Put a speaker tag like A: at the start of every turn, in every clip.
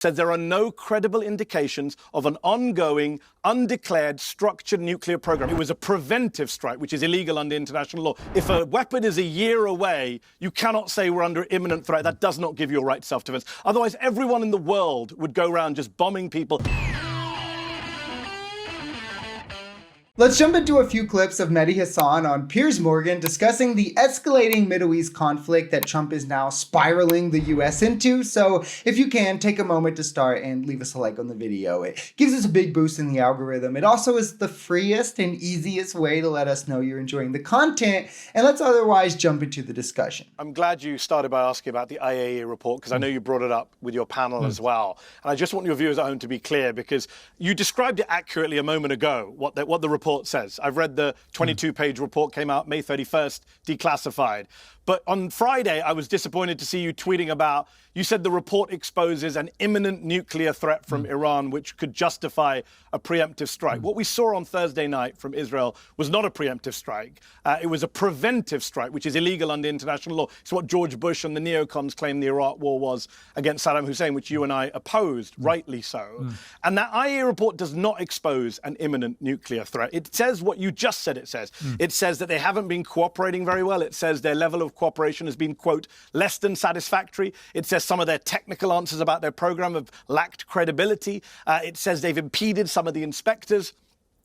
A: said there are no credible indications of an ongoing, undeclared, structured nuclear program. It was a preventive strike, which is illegal under international law. If a weapon is a year away, you cannot say we're under imminent threat. That does not give you a right to self-defense. Otherwise, everyone in the world would go around just bombing people.
B: Let's jump into a few clips of Mehdi Hasan on Piers discussing the escalating Middle East conflict that Trump is now spiraling the US into. So if you can, take a moment to start and leave us a like on the video. It gives us a big boost in the algorithm. It also is the freest and easiest way to let us know you're enjoying the content. And let's otherwise jump into the discussion.
A: I'm glad you started by asking about the IAEA report, because I know you brought it up with your panel as well. And I just want your viewers at home to be clear, because you described it accurately a moment ago, what the report says. I've read the 22-page report, came out May 31st, declassified. But on Friday, I was disappointed to see you tweeting about, you said the report exposes an imminent nuclear threat from Iran, which could justify a preemptive strike. What we saw on Thursday night from Israel was not a preemptive strike. It was a preventive strike, which is illegal under international law. It's what George Bush and the neocons claimed the Iraq war was against Saddam Hussein, which you and I opposed, rightly so. And that IAEA report does not expose an imminent nuclear threat. It says what you just said it says. It says that they haven't been cooperating very well. It says their level of cooperation has been, quote, less than satisfactory. It says some of their technical answers about their program have lacked credibility. It says they've impeded some of the inspectors.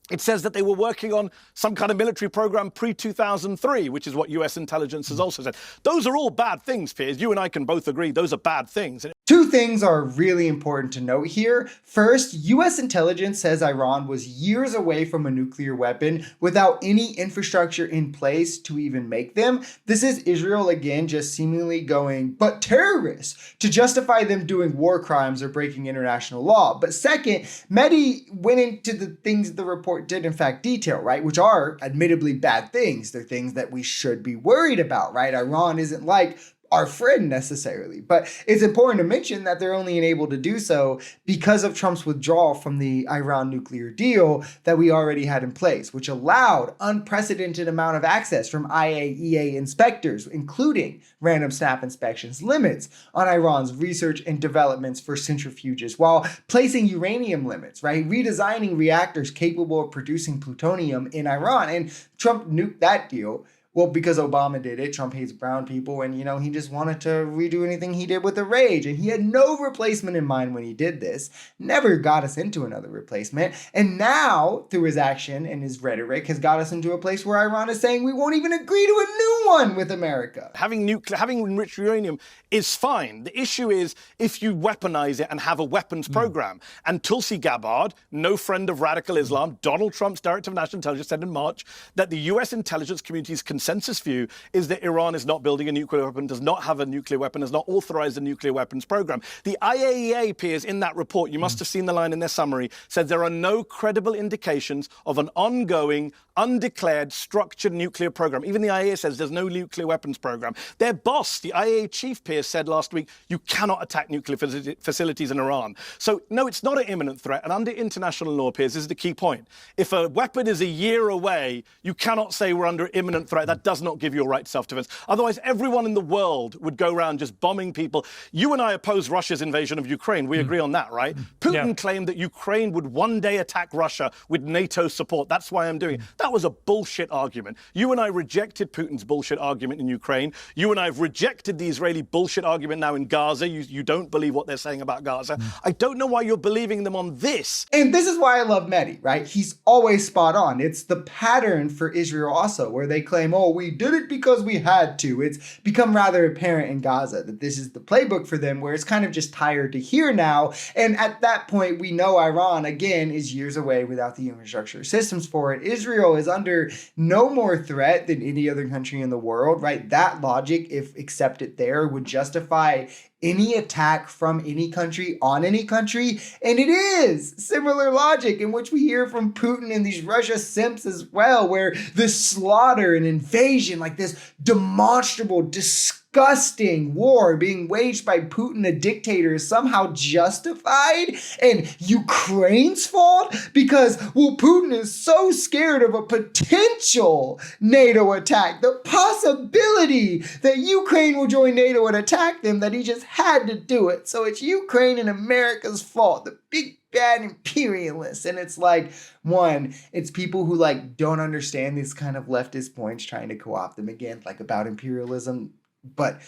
A: It says that they were working on some kind of military program pre-2003, which is what US intelligence has also said. Those are all bad things, Piers. You and I can both agree those are bad things.
B: Two things are really important to note here. First, US intelligence says Iran was years away from a nuclear weapon without any infrastructure in place to even make them. This is Israel, again, just seemingly going, but terrorists, to justify them doing war crimes or breaking international law. But second, Mehdi went into the things the report did in fact detail, right? Which are admittedly bad things. They're things that we should be worried about, right? Iran isn't like our friend necessarily, but it's important to mention that they're only able to do so because of Trump's withdrawal from the Iran nuclear deal that we already had in place, which allowed unprecedented amount of access from IAEA inspectors, including random snap inspections, limits on Iran's research and developments for centrifuges, while placing uranium limits, right? Redesigning reactors capable of producing plutonium in Iran. And Trump nuked that deal. Well, because Obama did it, Trump hates brown people, and, he just wanted to redo anything he did with a rage. And he had no replacement in mind when he did this, never got us into another replacement. And now, through his action and his rhetoric, has got us into a place where Iran is saying we won't even agree to a new one with America.
A: Having enriched uranium is fine. The issue is if you weaponize it and have a weapons program. And Tulsi Gabbard, no friend of radical Islam, Donald Trump's director of national intelligence, said in March that the US intelligence community's consensus view is that Iran is not building a nuclear weapon, does not have a nuclear weapon, has not authorized a nuclear weapons program. The IAEA, Piers, in that report, you must have seen the line in their summary, said there are no credible indications of an ongoing, undeclared, structured nuclear program. Even the IAEA says there's no nuclear weapons program. Their boss, the IAEA chief, Piers, said last week, you cannot attack nuclear facilities in Iran. So, no, it's not an imminent threat. And under international law, Piers, this is the key point. If a weapon is a year away, you cannot say we're under imminent threat. That does not give you a right to self-defense. Otherwise, everyone in the world would go around just bombing people. You and I oppose Russia's invasion of Ukraine. We agree on that, right? Putin claimed that Ukraine would one day attack Russia with NATO support. That's why I'm doing it. That was a bullshit argument. You and I rejected Putin's bullshit argument in Ukraine. You and I have rejected the Israeli bullshit argument now in Gaza. You don't believe what they're saying about Gaza. I don't know why you're believing them on this.
B: And this is why I love Mehdi, right? He's always spot on. It's the pattern for Israel also, where they claim, oh, we did it because we had to. It's become rather apparent in Gaza that this is the playbook for them, where it's kind of just tired to hear now. And at that point, we know Iran, again, is years away without the infrastructure systems for it. Israel is under no more threat than any other country in the world, right? That logic, if accepted there, would justify any attack from any country on any country. And it is similar logic in which we hear from Putin and these Russia simps as well, where the slaughter and invasion, like this demonstrable, disgusting disgusting war being waged by Putin, a dictator, is somehow justified and Ukraine's fault because, well, Putin is so scared of a potential NATO attack, the possibility that Ukraine will join NATO and attack them, that he just had to do it. So it's Ukraine and America's fault, the big bad imperialists. And it's like, one, it's people who like don't understand these kind of leftist points trying to co-opt them again, like about imperialism. But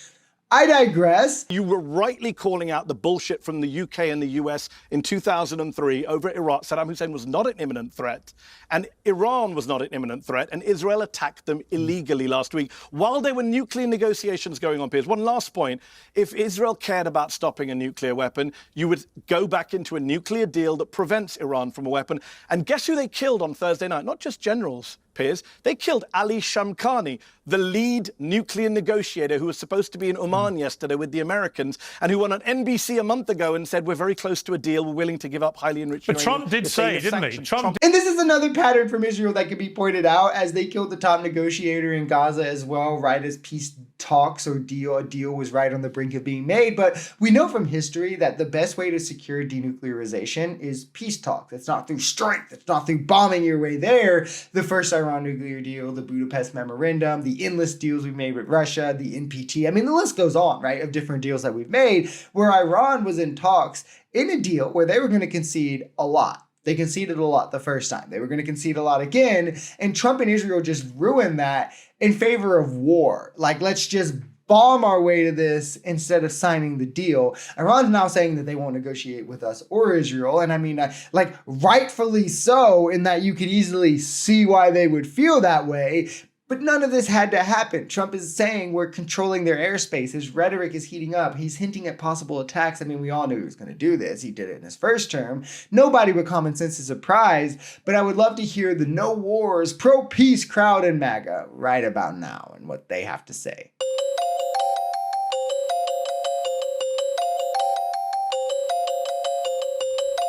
B: I digress.
A: You were rightly calling out the bullshit from the UK and the US in 2003 over Iraq. Saddam Hussein was not an imminent threat, and Iran was not an imminent threat, and Israel attacked them illegally last week while there were nuclear negotiations going on, Piers. One last point. If Israel cared about stopping a nuclear weapon, you would go back into a nuclear deal that prevents Iran from a weapon. And guess who they killed on Thursday night? Not just generals, Piers. They killed Ali Shamkhani, the lead nuclear negotiator who was supposed to be in Oman yesterday with the Americans and who went on NBC a month ago and said, we're very close to a deal, we're willing to give up highly enriched
C: uranium. But Trump did say, didn't he?
B: And this is another pattern from Israel that could be pointed out, as they killed the top negotiator in Gaza as well, right as peace talks or a deal was right on the brink of being made. But we know from history that the best way to secure denuclearization is peace talks. It's not through strength. It's not through bombing your way there. The first Iran nuclear deal, the Budapest Memorandum, the endless deals we made with Russia, the NPT. I mean, the list goes on, right, of different deals that we've made where Iran was in talks in a deal where they were going to concede a lot. They conceded a lot the first time. They were going to concede a lot again. And Trump and Israel just ruined that in favor of war. Like, let's just bomb our way to this instead of signing the deal. Iran's now saying that they won't negotiate with us or Israel. And I mean, like, rightfully so, in that you could easily see why they would feel that way. But none of this had to happen. Trump is saying we're controlling their airspace. His rhetoric is heating up. He's hinting at possible attacks. I mean, we all knew he was going to do this. He did it in his first term. Nobody with common sense is surprised. But I would love to hear the no wars, pro-peace crowd in MAGA right about now and what they have to say.